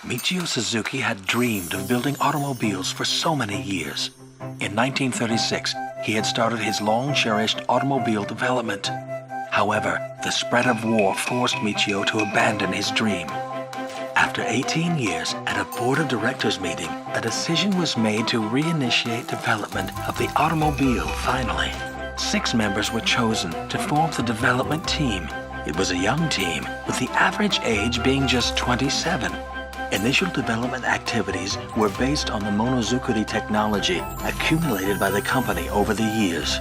Michio Suzuki had dreamed of building automobiles for so many years. In 1936, he had started his long-cherished automobile development. However, the spread of war forced Michio to abandon his dream. After 18 years, at a board of directors meeting, a decision was made to reinitiate development of the automobile finally. 6 members were chosen to form the development team. It was a young team, with the average age being just 27. Initial development activities were based on the monozukuri technology accumulated by the company over the years.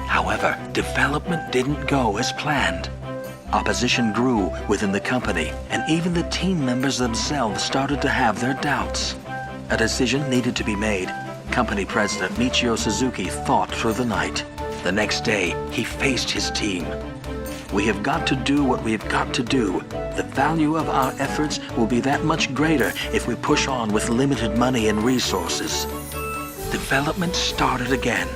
However, development didn't go as planned. Opposition grew within the company, and even the team members themselves started to have their doubts. A decision needed to be made. Company president Michio Suzuki thought through the night. The next day, he faced his team. We have got to do what we have got to do. The value of our efforts will be that much greater if we push on with limited money and resources. Development started again.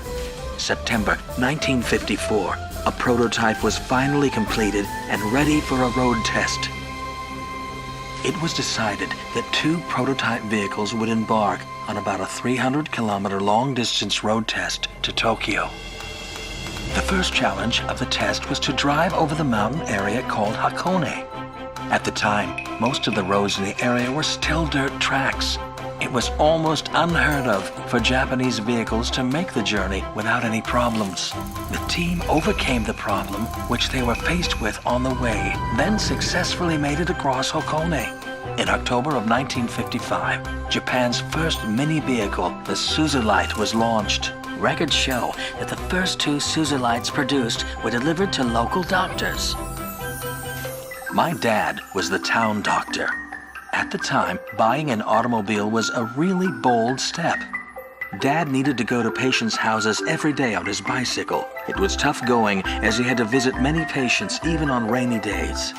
September 1954, a prototype was finally completed and ready for a road test. It was decided that 2 prototype vehicles would embark on about a 300-kilometer long-distance road test to Tokyo. The first challenge of the test was to drive over the mountain area called Hakone. At the time, most of the roads in the area were still dirt tracks. It was almost unheard of for Japanese vehicles to make the journey without any problems. The team overcame the problem which they were faced with on the way, then successfully made it across Hakone. In October of 1955, Japan's first mini vehicle, the Suzulight, was launched. Records show that the first 2 Suzulights produced were delivered to local doctors. My dad was the town doctor. At the time, buying an automobile was a really bold step. Dad needed to go to patients' houses every day on his bicycle. It was tough going as he had to visit many patients even on rainy days.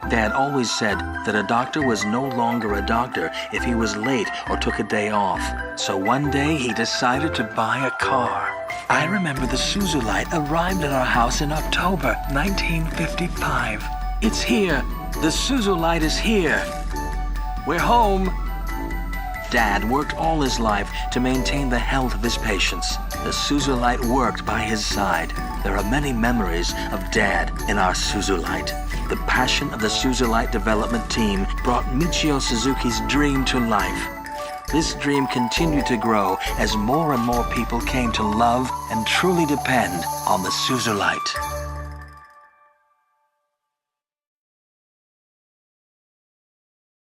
Dad always said that a doctor was no longer a doctor if he was late or took a day off. So one day he decided to buy a car. I remember the Suzulight arrived at our house in October 1955. It's here. The Suzulight is here. We're home. Dad worked all his life to maintain the health of his patients. The Suzulight worked by his side. There are many memories of Dad in our Suzulight. The passion of the Suzulight development team brought Michio Suzuki's dream to life. This dream continued to grow as more and more people came to love and truly depend on the Suzulight.